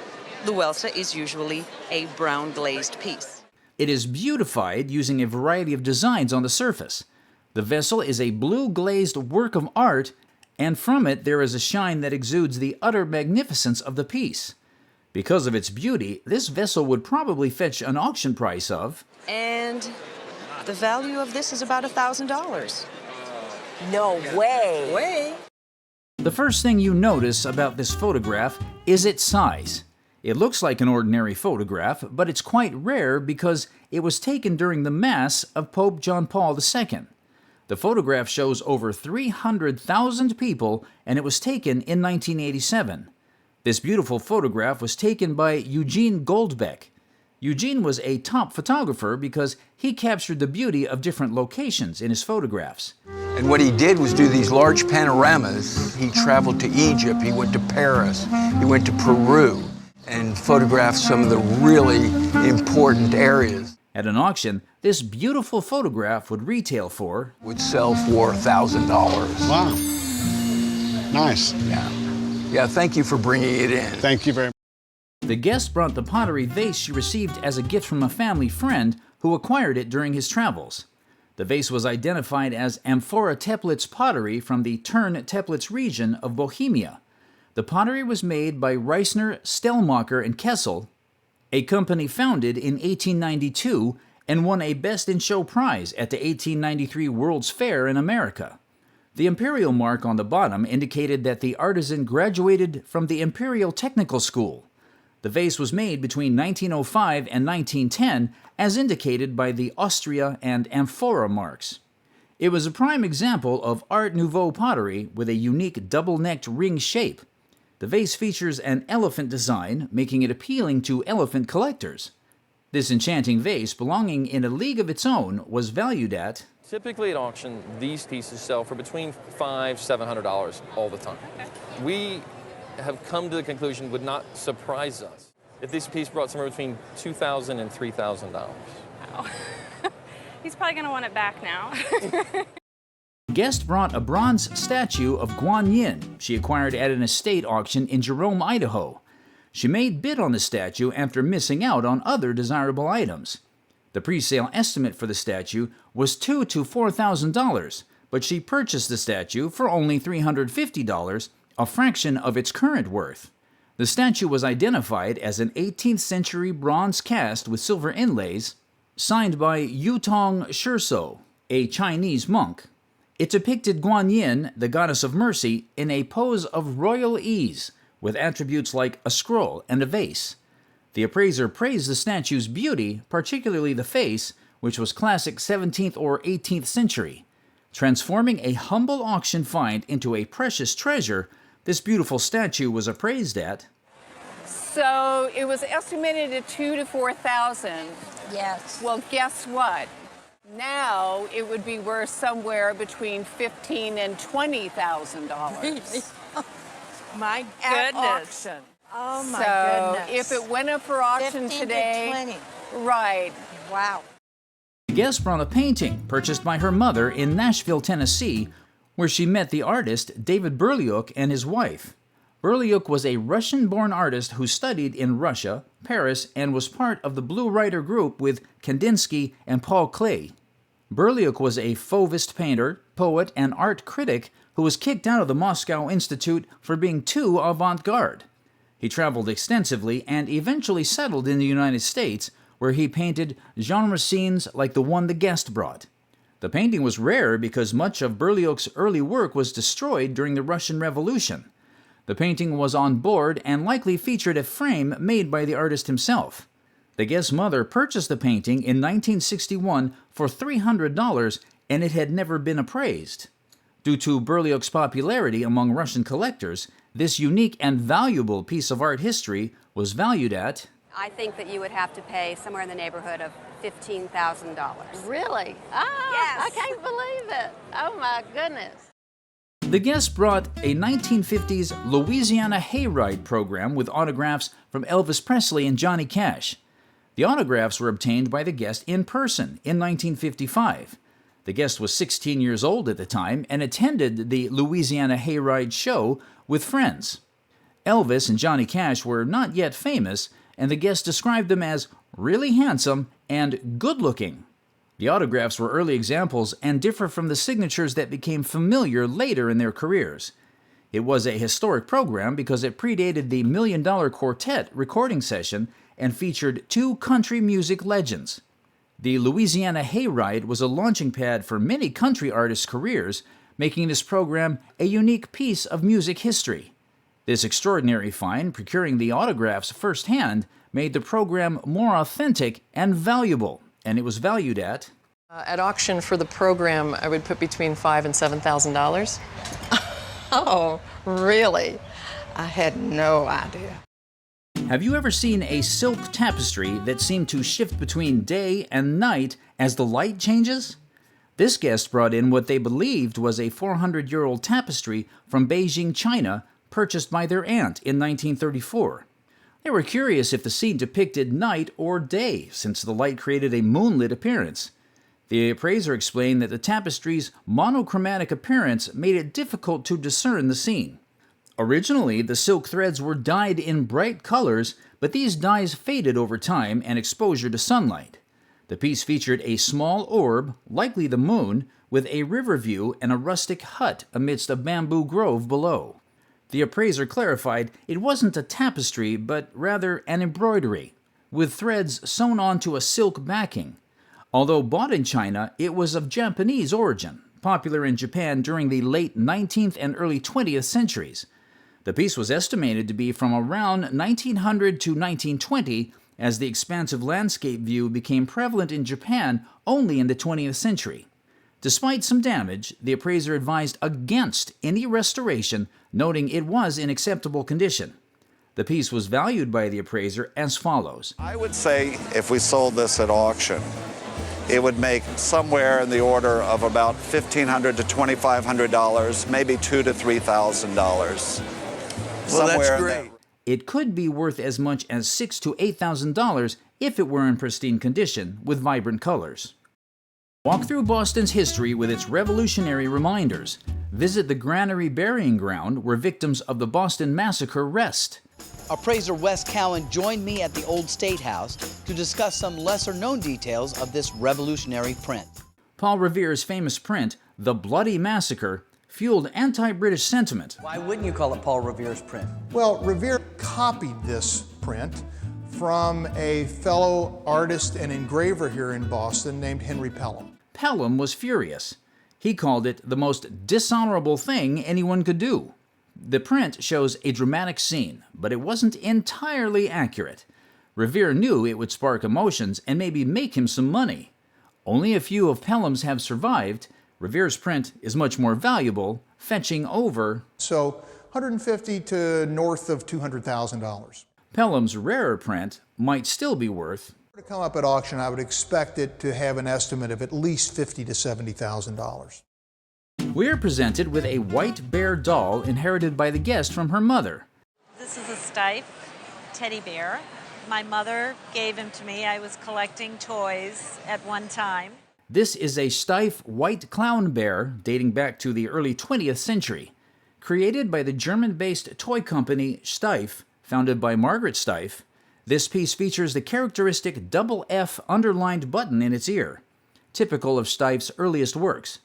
Luelsa is usually a brown glazed piece. It is beautified using a variety of designs on the surface. The vessel is a blue glazed work of art, and from it there is a shine that exudes the utter magnificence of the piece. Because of its beauty, this vessel would probably fetch an auction price of... And the value of this is about $1,000. No way! The first thing you notice about this photograph is its size. It looks like an ordinary photograph, but it's quite rare because it was taken during the Mass of Pope John Paul II. The photograph shows over 300,000 people, and it was taken in 1987. This beautiful photograph was taken by Eugene Goldbeck. Eugene was a top photographer because he captured the beauty of different locations in his photographs. And what he did was do these large panoramas. He traveled to Egypt, he went to Paris, he went to Peru, and photographed some of the really important areas. At an auction, this beautiful photograph would retail for... would sell for $1,000. Wow. Nice. Yeah, thank you for bringing it in. Thank you very much. The guest brought the pottery vase she received as a gift from a family friend who acquired it during his travels. The vase was identified as Amphora Teplitz pottery from the Tern-Teplitz region of Bohemia. The pottery was made by Reisner, Stellmacher and Kessel, a company founded in 1892 and won a Best in Show prize at the 1893 World's Fair in America. The imperial mark on the bottom indicated that the artisan graduated from the Imperial Technical School. The vase was made between 1905 and 1910, as indicated by the Austria and Amphora marks. It was a prime example of Art Nouveau pottery with a unique double-necked ring shape. The vase features an elephant design, making it appealing to elephant collectors. This enchanting vase, belonging in a league of its own, was valued at... Typically at auction, these pieces sell for between $500 to $700 all the time. We have come to the conclusion would not surprise us if this piece brought somewhere between $2,000 and $3,000. Wow. He's probably going to want it back now. Guest brought a bronze statue of Guan Yin she acquired at an estate auction in Jerome, Idaho. She made bid on the statue after missing out on other desirable items. The pre-sale estimate for the statue was $2,000 to $4,000, but she purchased the statue for only $350, a fraction of its current worth. The statue was identified as an 18th century bronze cast with silver inlays, signed by Yutong Shirso, a Chinese monk. It depicted Guan Yin, the goddess of mercy, in a pose of royal ease, with attributes like a scroll and a vase. The appraiser praised the statue's beauty, particularly the face, which was classic 17th or 18th century. Transforming a humble auction find into a precious treasure, this beautiful statue was appraised at... So it was estimated at $2,000 to $4,000. Yes. Well, guess what? Now it would be worth somewhere between $15,000 and $20,000. My At goodness. auction. Oh my goodness. If it went up for auction 15 today, to 20. right? Wow. The guest brought a painting purchased by her mother in Nashville, Tennessee, where she met the artist David Berliuk and his wife. Berliuk was a Russian-born artist who studied in Russia, Paris, and was part of the Blue Rider group with Kandinsky and Paul Klee. Berliuk was a Fauvist painter, poet, and art critic who was kicked out of the Moscow Institute for being too avant-garde. He traveled extensively and eventually settled in the United States, where he painted genre scenes like the one the guest brought. The painting was rare because much of Berliuk's early work was destroyed during the Russian Revolution. The painting was on board and likely featured a frame made by the artist himself. The guest's mother purchased the painting in 1961 for $300, and it had never been appraised. Due to Berliuk's popularity among Russian collectors, this unique and valuable piece of art history was valued at... I think that you would have to pay somewhere in the neighborhood of $15,000. Really? Ah, Yes. I can't believe it. Oh my goodness. The guest brought a 1950s Louisiana hayride program with autographs from Elvis Presley and Johnny Cash. The autographs were obtained by the guest in person in 1955. The guest was 16 years old at the time and attended the Louisiana hayride show with friends. Elvis and Johnny Cash were not yet famous, and the guest described them as really handsome and good-looking. The autographs were early examples and differ from the signatures that became familiar later in their careers. It was a historic program because it predated the $1 Million Quartet recording session and featured two country music legends. The Louisiana Hayride was a launching pad for many country artists' careers, making this program a unique piece of music history. This extraordinary find, procuring the autographs firsthand, made the program more authentic and valuable, and it was valued at... At auction for the program, I would put between $5,000 and $7,000. Oh, really? I had no idea. Have you ever seen a silk tapestry that seemed to shift between day and night as the light changes? This guest brought in what they believed was a 400-year-old tapestry from Beijing, China, purchased by their aunt in 1934. They were curious if the scene depicted night or day, since the light created a moonlit appearance. The appraiser explained that the tapestry's monochromatic appearance made it difficult to discern the scene. Originally, the silk threads were dyed in bright colors, but these dyes faded over time and exposure to sunlight. The piece featured a small orb, likely the moon, with a river view and a rustic hut amidst a bamboo grove below. The appraiser clarified it wasn't a tapestry, but rather an embroidery, with threads sewn onto a silk backing. Although bought in China, it was of Japanese origin, popular in Japan during the late 19th and early 20th centuries. The piece was estimated to be from around 1900 to 1920, as the expansive landscape view became prevalent in Japan only in the 20th century. Despite some damage, the appraiser advised against any restoration, noting it was in acceptable condition. The piece was valued by the appraiser as follows. I would say if we sold this at auction, it would make somewhere in the order of about $1,500 to $2,500, maybe $2,000 to $3,000. Well, that's great. It could be worth as much as $6,000 to $8,000 if it were in pristine condition with vibrant colors. Walk through Boston's history with its revolutionary reminders. Visit the Granary Burying Ground where victims of the Boston Massacre rest. Appraiser Wes Cowan joined me at the Old State House to discuss some lesser-known details of this revolutionary print. Paul Revere's famous print, The Bloody Massacre, fueled anti-British sentiment. Why wouldn't you call it Paul Revere's print? Well, Revere copied this print from a fellow artist and engraver here in Boston named Henry Pelham. Pelham was furious. He called it the most dishonorable thing anyone could do. The print shows a dramatic scene, but it wasn't entirely accurate. Revere knew it would spark emotions and maybe make him some money. Only a few of Pelham's have survived. Revere's print is much more valuable, fetching over So $150,000 to north of $200,000. Pelham's rarer print might still be worth. To come up at auction, I would expect it to have an estimate of at least $50,000 to $70,000. We are presented with a white bear doll inherited by the guest from her mother. This is a Steiff teddy bear. My mother gave him to me. I was collecting toys at one time. This is a Steiff white clown bear dating back to the early 20th century. Created by the German-based toy company Steiff, founded by Margaret Steiff, this piece features the characteristic double F underlined button in its ear, typical of Steiff's earliest works.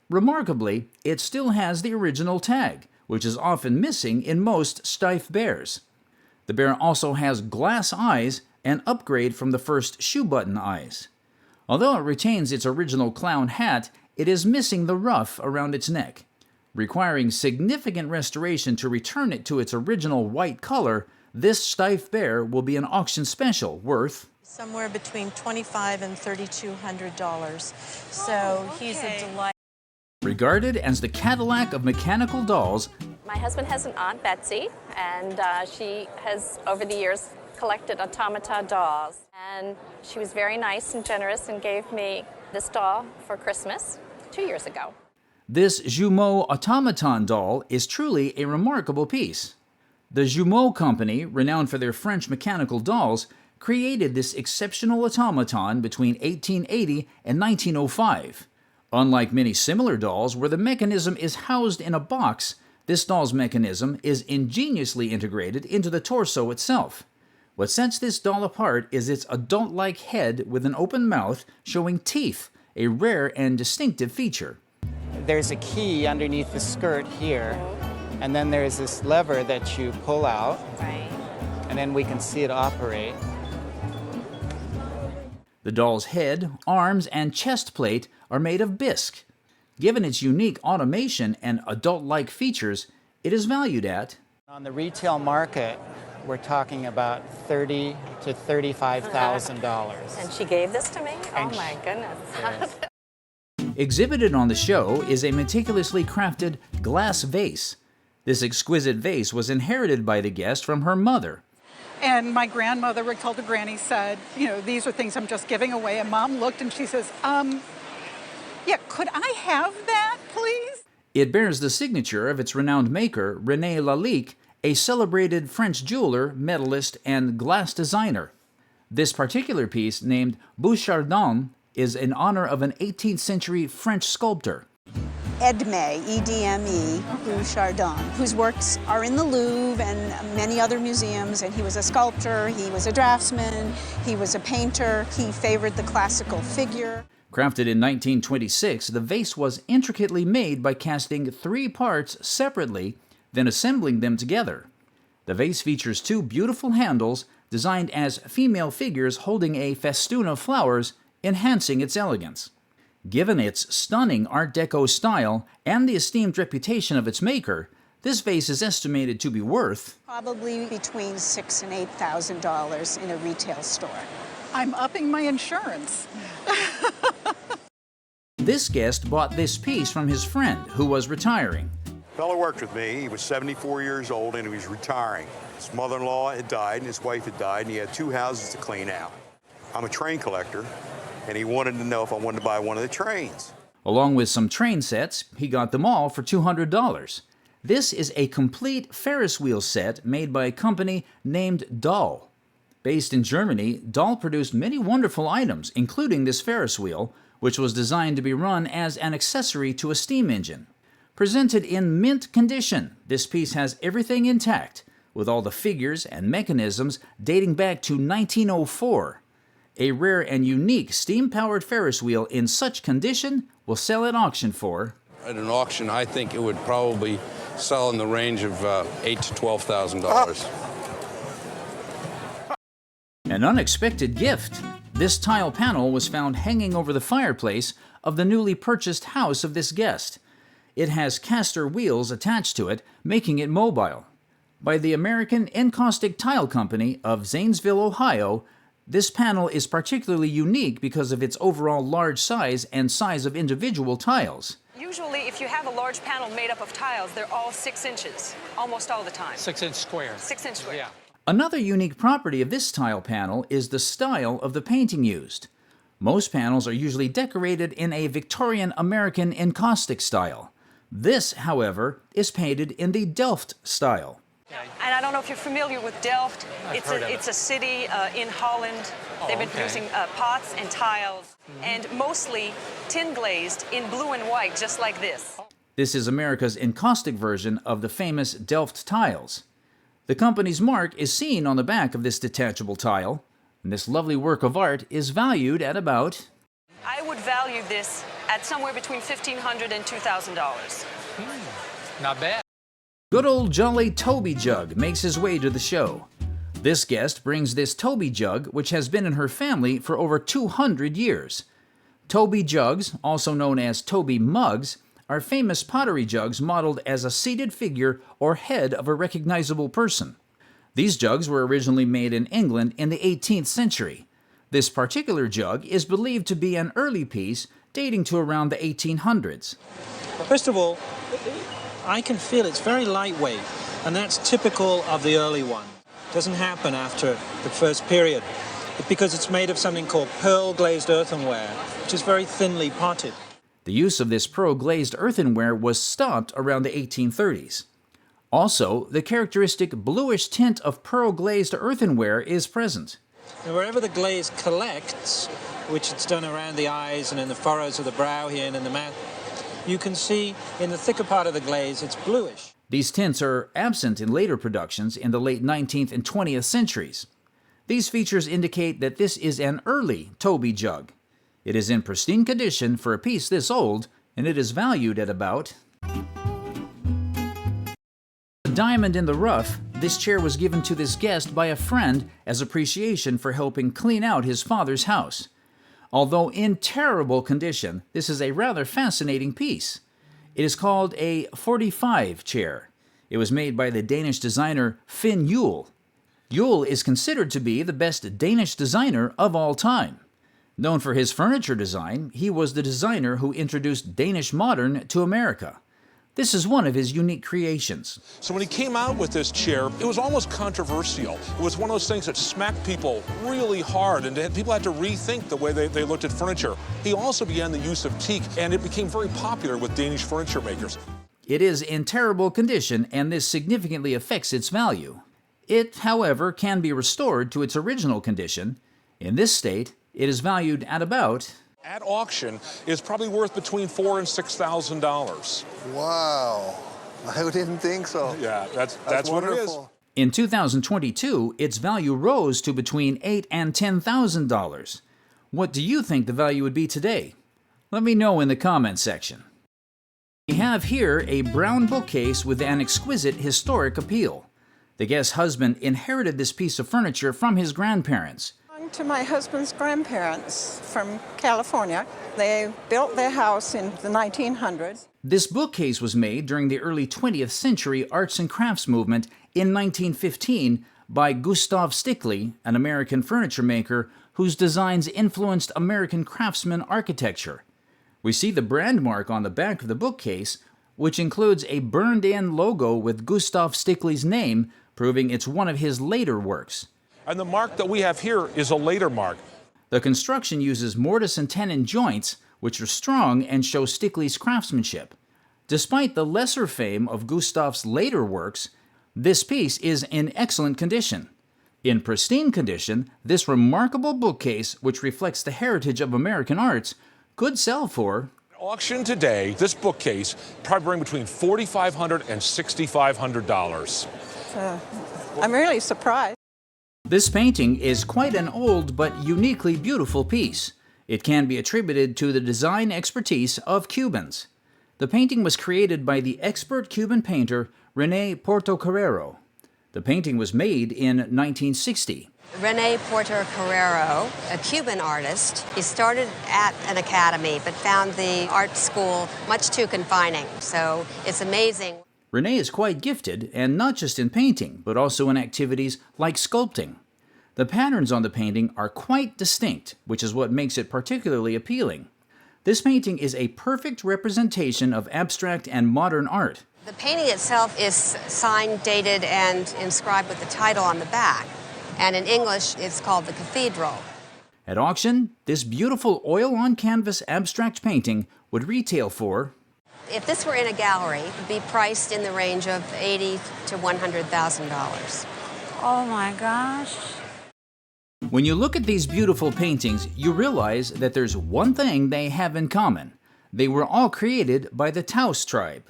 Remarkably, it still has the original tag, which is often missing in most Steiff bears. The bear also has glass eyes, an upgrade from the first shoe button eyes. Although it retains its original clown hat, it is missing the ruff around its neck. Requiring significant restoration to return it to its original white color, this Steiff bear will be an auction special worth Somewhere between $2,500 and $3,200. So he's a delight. regarded as the Cadillac of mechanical dolls. My husband has an aunt, Betsy, and she has, over the years, collected automata dolls. And she was very nice and generous and gave me this doll for Christmas 2 years ago. This Jumeau automaton doll is truly a remarkable piece. The Jumeau Company, renowned for their French mechanical dolls, created this exceptional automaton between 1880 and 1905. Unlike many similar dolls where the mechanism is housed in a box, this doll's mechanism is ingeniously integrated into the torso itself. What sets this doll apart is its adult-like head with an open mouth showing teeth, a rare and distinctive feature. There's a key underneath the skirt here, and then there's this lever that you pull out, and then we can see it operate. The doll's head, arms, and chest plate are made of bisque. Given its unique automation and adult-like features, it is valued at... On the retail market, we're talking about $30,000 to $35,000. And she gave this to me? Oh my goodness. Yes. Exhibited on the show is a meticulously crafted glass vase. This exquisite vase was inherited by the guest from her mother. And my grandmother, Ricolta Granny, said, you know, these are things I'm just giving away. And Mom looked and she says, yeah, could I have that, please? It bears the signature of its renowned maker, René Lalique, a celebrated French jeweler, medalist, and glass designer. This particular piece, named Bouchardon, is in honor of an 18th century French sculptor. Edme, E-D-M-E, Bouchardon, whose works are in the Louvre and many other museums, and he was a sculptor, he was a draftsman, he was a painter, he favored the classical figure. Crafted in 1926, the vase was intricately made by casting 3 parts separately, then assembling them together. The vase features 2 beautiful handles designed as female figures holding a festoon of flowers, enhancing its elegance. Given its stunning Art Deco style and the esteemed reputation of its maker, this vase is estimated to be worth probably between $6,000 and $8,000 in a retail store. I'm upping my insurance. This guest bought this piece from his friend who was retiring. Fellow worked with me. He was 74 years old and he was retiring. His mother-in-law had died and his wife had died, and he had 2 houses to clean out. I'm a train collector, and he wanted to know if I wanted to buy one of the trains. Along with some train sets, he got them all for $200. This is a complete Ferris wheel set made by a company named Dahl. Based in Germany, Dahl produced many wonderful items, including this Ferris wheel, which was designed to be run as an accessory to a steam engine. Presented in mint condition, this piece has everything intact, with all the figures and mechanisms dating back to 1904. A rare and unique steam-powered Ferris wheel in such condition will sell at auction for... At an auction, I think it would probably sell in the range of $8,000 to $12,000. An unexpected gift. This tile panel was found hanging over the fireplace of the newly purchased house of this guest. It has caster wheels attached to it, making it mobile. By the American Encaustic Tile Company of Zanesville, Ohio, this panel is particularly unique because of its overall large size and size of individual tiles. Usually, if you have a large panel made up of tiles, they're all 6 inches, almost all the time. 6-inch square. 6-inch square. Yeah. Another unique property of this tile panel is the style of the painting used. Most panels are usually decorated in a Victorian American encaustic style. This, however, is painted in the Delft style. And I don't know if you're familiar with Delft. It's a city in Holland. They've been producing pots and tiles, and mostly tin glazed in blue and white, just like this. This is America's encaustic version of the famous Delft tiles. The company's mark is seen on the back of this detachable tile, and this lovely work of art is valued at about... I would value this at somewhere between $1,500 and $2,000. Not bad. Good old jolly Toby Jug makes his way to the show. This guest brings this Toby Jug, which has been in her family for over 200 years. Toby jugs, also known as Toby mugs, are famous pottery jugs modeled as a seated figure or head of a recognizable person. These jugs were originally made in England in the 18th century. This particular jug is believed to be an early piece dating to around the 1800s. First of all, I can feel it's very lightweight, and that's typical of the early one. It doesn't happen after the first period, because it's made of something called pearl-glazed earthenware, which is very thinly potted. The use of this pearl-glazed earthenware was stopped around the 1830s. Also, the characteristic bluish tint of pearl-glazed earthenware is present. And wherever the glaze collects, which it's done around the eyes and in the furrows of the brow here and in the mouth, you can see in the thicker part of the glaze it's bluish. These tints are absent in later productions in the late 19th and 20th centuries. These features indicate that this is an early Toby jug. It is in pristine condition for a piece this old, and it is valued at about... A diamond in the rough, this chair was given to this guest by a friend as appreciation for helping clean out his father's house. Although in terrible condition, this is a rather fascinating piece. It is called a 45 chair. It was made by the Danish designer Finn Juhl. Juhl is considered to be the best Danish designer of all time. Known for his furniture design, he was the designer who introduced Danish modern to America. This is one of his unique creations. So when he came out with this chair, it was almost controversial. It was one of those things that smacked people really hard, and people had to rethink the way they looked at furniture. He also began the use of teak, and it became very popular with Danish furniture makers. It is in terrible condition, and this significantly affects its value. It, however, can be restored to its original condition. In this state, it is valued at about... At auction, it's probably worth between $4,000 and $6,000. Wow, I didn't think so. Yeah, that's what it is. In 2022, its value rose to between $8,000 and $10,000. What do you think the value would be today? Let me know in the comments section. We have here a brown bookcase with an exquisite historic appeal. The guest's husband inherited this piece of furniture from his grandparents. To my husband's grandparents from California. They built their house in the 1900s. This bookcase was made during the early 20th century arts and crafts movement in 1915 by Gustav Stickley, an American furniture maker whose designs influenced American craftsman architecture. We see the brand mark on the back of the bookcase, which includes a burned-in logo with Gustav Stickley's name, proving it's one of his later works. And the mark that we have here is a later mark. The construction uses mortise and tenon joints, which are strong and show Stickley's craftsmanship. Despite the lesser fame of Gustav's later works, this piece is in excellent condition. In pristine condition, this remarkable bookcase, which reflects the heritage of American arts, could sell for... At auction today, this bookcase probably bring between $4,500 and $6,500. I'm really surprised. This painting is quite an old but uniquely beautiful piece. It can be attributed to the design expertise of Cubans. The painting was created by the expert Cuban painter René Portocarrero. The painting was made in 1960. René Portocarrero, a Cuban artist, he started at an academy but found the art school much too confining, so it's amazing. René is quite gifted, and not just in painting, but also in activities like sculpting. The patterns on the painting are quite distinct, which is what makes it particularly appealing. This painting is a perfect representation of abstract and modern art. The painting itself is signed, dated, and inscribed with the title on the back. And in English, it's called The Cathedral. At auction, this beautiful oil-on-canvas abstract painting would retail for... If this were in a gallery, it would be priced in the range of $80,000 to $100,000. Oh my gosh. When you look at these beautiful paintings, you realize that there's one thing they have in common. They were all created by the Taos tribe.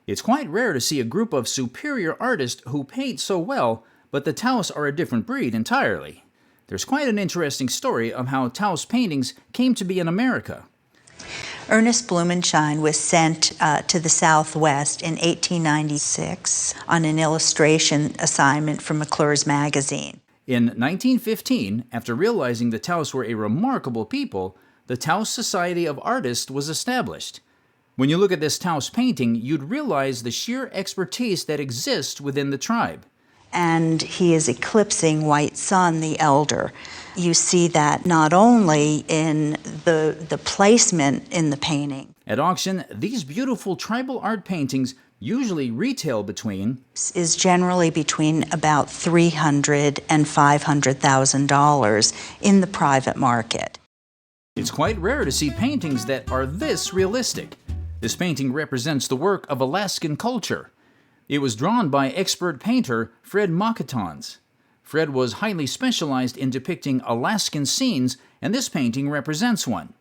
It's quite rare to see a group of superior artists who paint so well, but the Taos are a different breed entirely. There's quite an interesting story of how Taos paintings came to be in America. Ernest Blumenschein was sent to the Southwest in 1896 on an illustration assignment from McClure's magazine. In 1915, after realizing the Taos were a remarkable people, the Taos Society of Artists was established. When you look at this Taos painting, you'd realize the sheer expertise that exists within the tribe. And he is eclipsing White Sun, the elder. You see that not only in the placement in the painting. At auction, these beautiful tribal art paintings usually retail between... is generally between about $300,000 and $500,000 in the private market. It's quite rare to see paintings that are this realistic. This painting represents the work of Alaskan culture. It was drawn by expert painter Fred Makatons. Fred was highly specialized in depicting Alaskan scenes, and this painting represents one.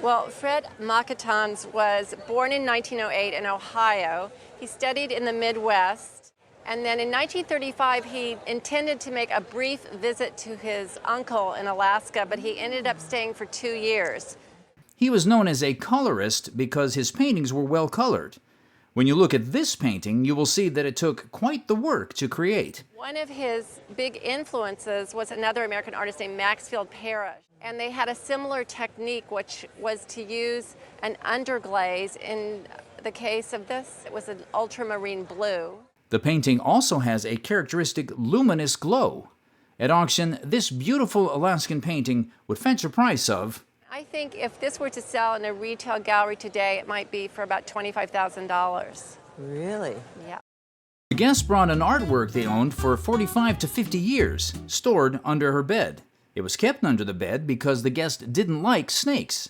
Well, Fred Makatons was born in 1908 in Ohio. He studied in the Midwest, and then in 1935 he intended to make a brief visit to his uncle in Alaska, but he ended up staying for 2 years. He was known as a colorist because his paintings were well colored. When you look at this painting, you will see that it took quite the work to create. One of his big influences was another American artist named Maxfield Parrish, and they had a similar technique, which was to use an underglaze. In the case of this, it was an ultramarine blue. The painting also has a characteristic luminous glow. At auction, this beautiful Alaskan painting would fetch a price of... I think if this were to sell in a retail gallery today, it might be for about $25,000. Really? Yeah. The guest brought an artwork they owned for 45 to 50 years, stored under her bed. It was kept under the bed because the guest didn't like snakes.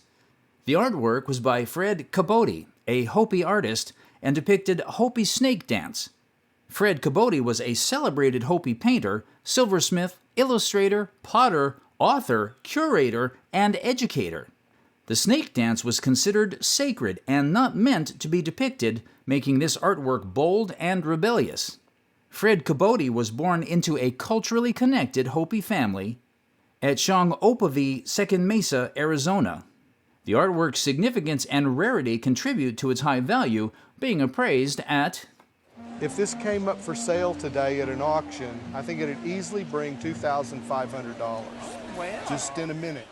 The artwork was by Fred Cabote, a Hopi artist, and depicted Hopi snake dance. Fred Cabote was a celebrated Hopi painter, silversmith, illustrator, potter, author, curator, and educator. The snake dance was considered sacred and not meant to be depicted, making this artwork bold and rebellious. Fred Cabote was born into a culturally connected Hopi family at Shongopavie, Second Mesa, Arizona. The artwork's significance and rarity contribute to its high value, being appraised at... If this came up for sale today at an auction, I think it'd easily bring $2,500. Wow. Just in a minute.